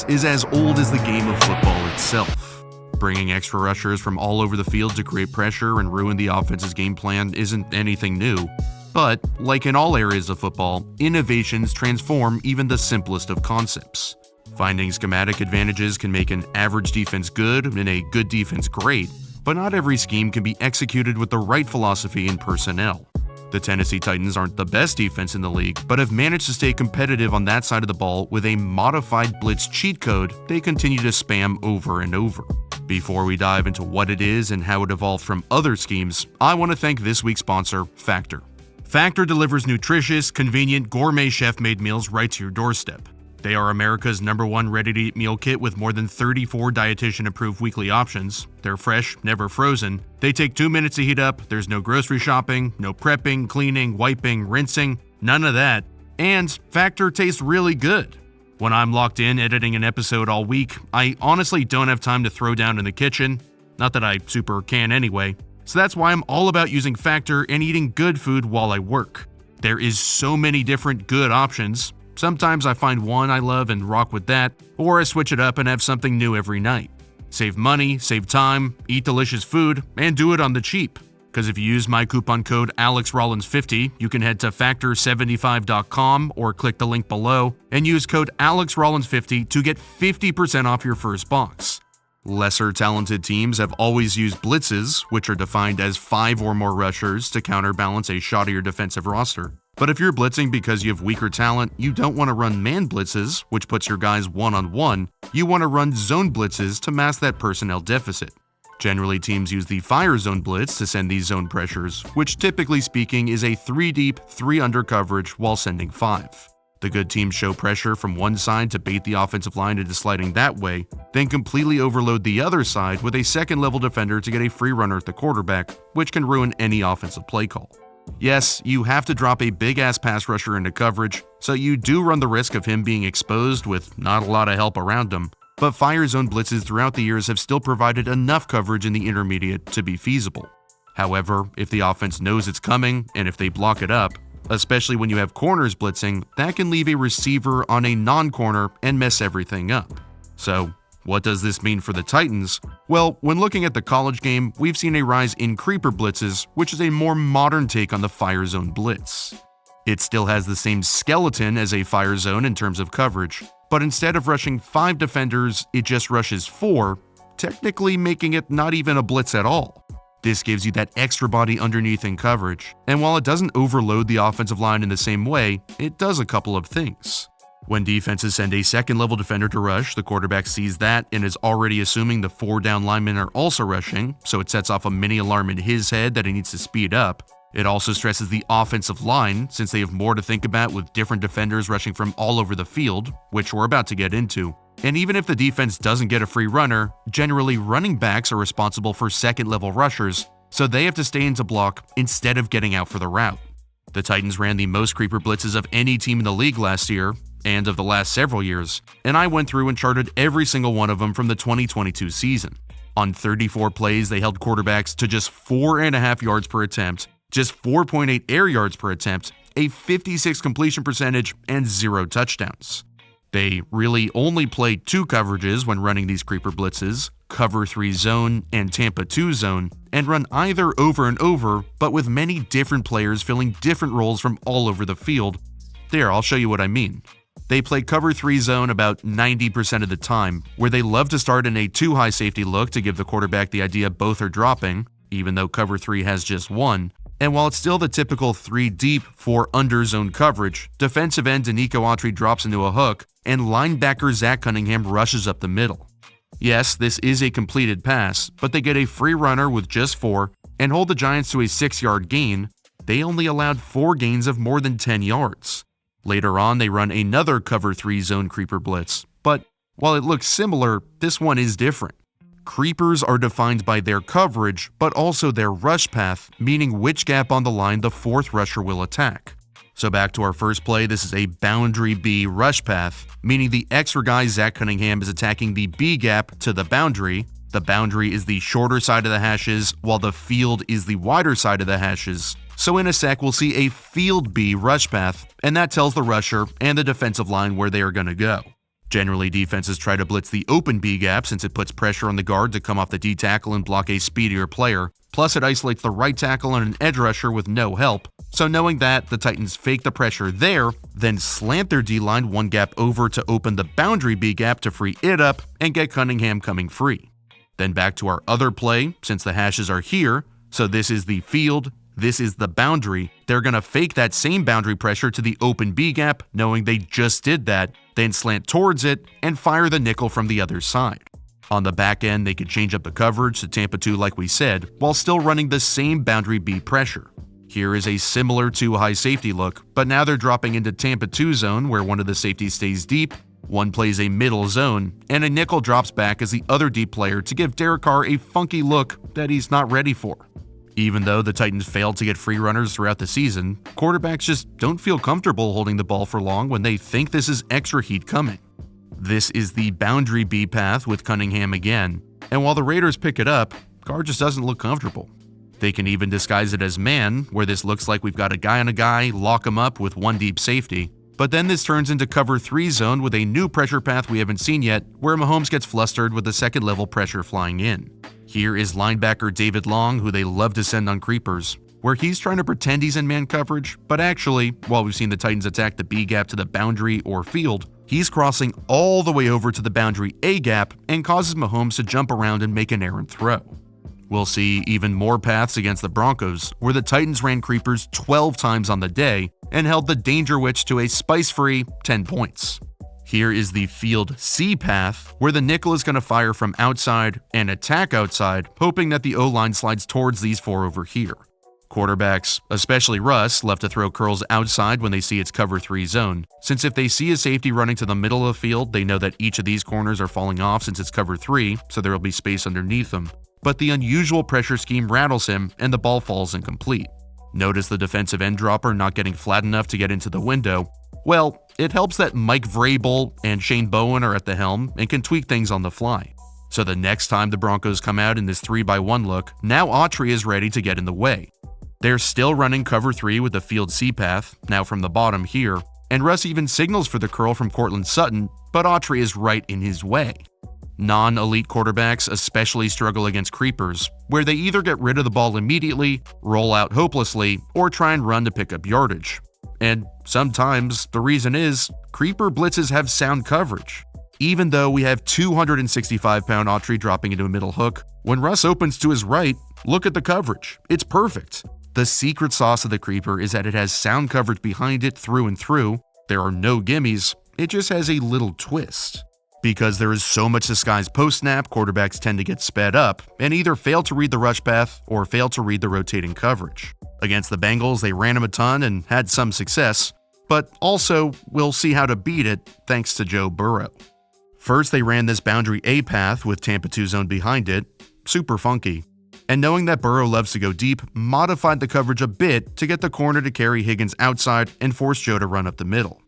blitz is as old as the game of football itself. Bringing extra rushers from all over the field to create pressure and ruin the offense's game plan isn't anything new. But, like in all areas of football, innovations transform even the simplest of concepts. Finding schematic advantages can make an average defense good and a good defense great, but not every scheme can be executed with the right philosophy and personnel. The Tennessee Titans aren't the best defense in the league, but have managed to stay competitive on that side of the ball with a modified blitz cheat code they continue to spam over and over. Before we dive into what it is and how it evolved from other schemes, I want to thank this week's sponsor, Factor. Factor delivers nutritious, convenient, gourmet chef-made meals right to your doorstep. They are America's #1 ready-to-eat meal kit with more than 34 dietitian-approved weekly options. They're fresh, never frozen. They take 2 minutes to heat up. There's no grocery shopping, no prepping, cleaning, wiping, rinsing, none of that. And Factor tastes really good. When I'm locked in editing an episode all week, I honestly don't have time to throw down in the kitchen. Not that I super can anyway. So that's why I'm all about using Factor and eating good food while I work. There is so many different good options. Sometimes I find one I love and rock with that, or I switch it up and have something new every night. Save money, save time, eat delicious food, and do it on the cheap. Because if you use my coupon code AlexRollinsNFL, you can head to factor75.com or click the link below and use code AlexRollinsNFL to get 50% off your first box. Lesser talented teams have always used blitzes, which are defined as 5 or more rushers to counterbalance a shoddier defensive roster. But if you're blitzing because you have weaker talent, you don't want to run man blitzes, which puts your guys one-on-one. You want to run zone blitzes to mask that personnel deficit. Generally, teams use the fire zone blitz to send these zone pressures, which typically speaking is a 3 deep, 3 under coverage while sending 5. The good teams show pressure from one side to bait the offensive line into sliding that way, then completely overload the other side with a second-level defender to get a free runner at the quarterback, which can ruin any offensive play call. Yes, you have to drop a big-ass pass rusher into coverage, so you do run the risk of him being exposed with not a lot of help around him, but fire zone blitzes throughout the years have still provided enough coverage in the intermediate to be feasible. However, if the offense knows it's coming, and if they block it up, especially when you have corners blitzing, that can leave a receiver on a non-corner and mess everything up. So, what does this mean for the Titans? Well, when looking at the college game, we've seen a rise in creeper blitzes, which is a more modern take on the fire zone blitz. It still has the same skeleton as a fire zone in terms of coverage, but instead of rushing 5 defenders, it just rushes 4, technically making it not even a blitz at all. This gives you that extra body underneath in coverage, and while it doesn't overload the offensive line in the same way, it does a couple of things. When defenses send a second-level defender to rush, the quarterback sees that and is already assuming the 4 down linemen are also rushing, so it sets off a mini alarm in his head that he needs to speed up. It also stresses the offensive line, since they have more to think about with different defenders rushing from all over the field, which we're about to get into. And even if the defense doesn't get a free runner, generally running backs are responsible for second-level rushers, so they have to stay into block instead of getting out for the route. The Titans ran the most creeper blitzes of any team in the league last year, and of the last several years, and I went through and charted every single one of them from the 2022 season. On 34 plays, they held quarterbacks to just 4.5 yards per attempt, just 4.8 air yards per attempt, a 56 completion percentage, and 0 touchdowns. They really only played 2 coverages when running these creeper blitzes, cover 3 zone and Tampa 2 zone, and run either over and over, but with many different players filling different roles from all over the field. There, I'll show you what I mean. They play cover 3 zone about 90% of the time, where they love to start in a 2 high safety look to give the quarterback the idea both are dropping, even though cover 3 has just 1. And while it's still the typical 3 deep, 4 under zone coverage, defensive end Nico Autry drops into a hook, and linebacker Zach Cunningham rushes up the middle. Yes, this is a completed pass, but they get a free runner with just 4 and hold the Giants to a 6-yard gain. They only allowed 4 gains of more than 10 yards. Later on, they run another cover 3 zone creeper blitz, but while it looks similar, this one is different. Creepers are defined by their coverage, but also their rush path, meaning which gap on the line the 4th rusher will attack. So back to our first play, this is a boundary B rush path, meaning the extra guy Zach Cunningham is attacking the B gap to the boundary. The boundary is the shorter side of the hashes, while the field is the wider side of the hashes. So in a sec, we'll see a field B rush path, and that tells the rusher and the defensive line where they are going to go. Generally, defenses try to blitz the open B gap since it puts pressure on the guard to come off the D tackle and block a speedier player, plus it isolates the right tackle and an edge rusher with no help. So knowing that, the Titans fake the pressure there, then slant their D-line one gap over to open the boundary B gap to free it up and get Cunningham coming free. Then back to our other play, since the hashes are here, so this is the field, this is the boundary. They're going to fake that same boundary pressure to the open B gap, knowing they just did that, then slant towards it and fire the nickel from the other side. On the back end, they could change up the coverage to Tampa 2 like we said, while still running the same boundary B pressure. Here is a similar 2 high safety look, but now they're dropping into Tampa 2 zone where one of the safeties stays deep, one plays a middle zone, and a nickel drops back as the other deep player to give Derek Carr a funky look that he's not ready for. Even though the Titans failed to get free runners throughout the season, quarterbacks just don't feel comfortable holding the ball for long when they think this is extra heat coming. This is the boundary B path with Cunningham again, and while the Raiders pick it up, Carr just doesn't look comfortable. They can even disguise it as man, where this looks like we've got a guy on a guy, lock him up with one deep safety, but then this turns into cover 3 zone with a new pressure path we haven't seen yet, where Mahomes gets flustered with the second level pressure flying in. Here is linebacker David Long, who they love to send on creepers, where he's trying to pretend he's in man coverage, but actually, while we've seen the Titans attack the B gap to the boundary or field, he's crossing all the way over to the boundary A gap and causes Mahomes to jump around and make an errant throw. We'll see even more paths against the Broncos, where the Titans ran creepers 12 times on the day and held the Danger Witch to a spice-free 10 points. Here is the field C path, where the nickel is going to fire from outside and attack outside, hoping that the O-line slides towards these 4 over here. Quarterbacks, especially Russ, love to throw curls outside when they see its cover 3 zone, since if they see a safety running to the middle of the field, they know that each of these corners are falling off since it's cover 3, so there will be space underneath them. But the unusual pressure scheme rattles him and the ball falls incomplete. Notice the defensive end dropper not getting flat enough to get into the window. Well, it helps that Mike Vrabel and Shane Bowen are at the helm and can tweak things on the fly. So the next time the Broncos come out in this 3-by-1 look, now Autry is ready to get in the way. They're still running cover 3 with the field C path, now from the bottom here, and Russ even signals for the curl from Courtland Sutton, but Autry is right in his way. Non-elite quarterbacks especially struggle against creepers, where they either get rid of the ball immediately, roll out hopelessly, or try and run to pick up yardage. And sometimes the reason is creeper blitzes have sound coverage. Even though we have 265-pound Autry dropping into a middle hook, when Russ opens to his right, look at the coverage. It's perfect. The secret sauce of the creeper is that it has sound coverage behind it through and through. There are no gimmies. It just has a little twist. Because there is so much disguised post-snap, quarterbacks tend to get sped up and either fail to read the rush path or fail to read the rotating coverage. Against the Bengals, they ran him a ton and had some success, but also we'll see how to beat it thanks to Joe Burrow. First, they ran this boundary A path with Tampa 2 zone behind it, super funky. And knowing that Burrow loves to go deep, modified the coverage a bit to get the corner to carry Higgins outside and force Joe to run up the middle.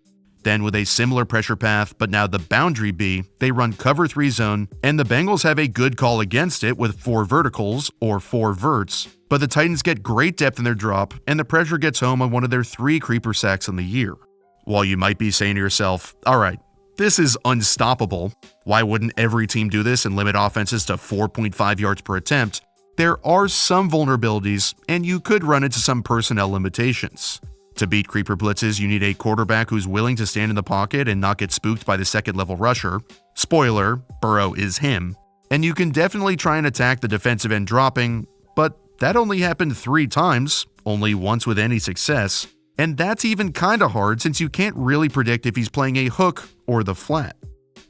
Then with a similar pressure path, but now the boundary B, they run cover 3 zone, and the Bengals have a good call against it with 4 verticals, or 4 verts, but the Titans get great depth in their drop, and the pressure gets home on one of their 3 creeper sacks in the year. While you might be saying to yourself, alright, this is unstoppable, why wouldn't every team do this and limit offenses to 4.5 yards per attempt? There are some vulnerabilities, and you could run into some personnel limitations. To beat creeper blitzes, you need a quarterback who's willing to stand in the pocket and not get spooked by the second-level rusher. Spoiler, Burrow is him. And you can definitely try and attack the defensive end dropping, but that only happened 3 times, only once with any success. And that's even kinda hard since you can't really predict if he's playing a hook or the flat.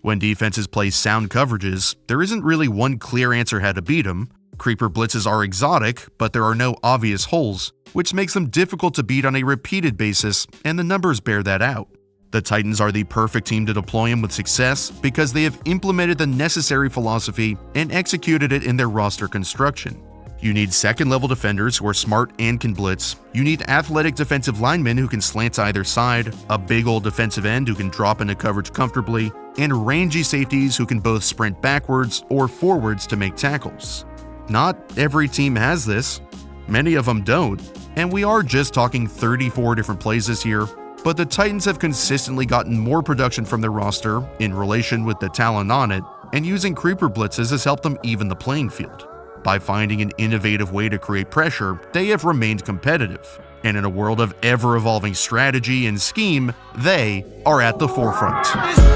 When defenses play sound coverages, there isn't really one clear answer how to beat them. Creeper blitzes are exotic, but there are no obvious holes, which makes them difficult to beat on a repeated basis, and the numbers bear that out. The Titans are the perfect team to deploy him with success because they have implemented the necessary philosophy and executed it in their roster construction. You need second-level defenders who are smart and can blitz. You need athletic defensive linemen who can slant to either side, a big old defensive end who can drop into coverage comfortably, and rangy safeties who can both sprint backwards or forwards to make tackles. Not every team has this. Many of them don't. And we are just talking 34 different plays this year. but the Titans have consistently gotten more production from their roster in relation with the talent on it, and using creeper blitzes has helped them even the playing field. By finding an innovative way to create pressure, they have remained competitive. And in a world of ever-evolving strategy and scheme, they are at the forefront.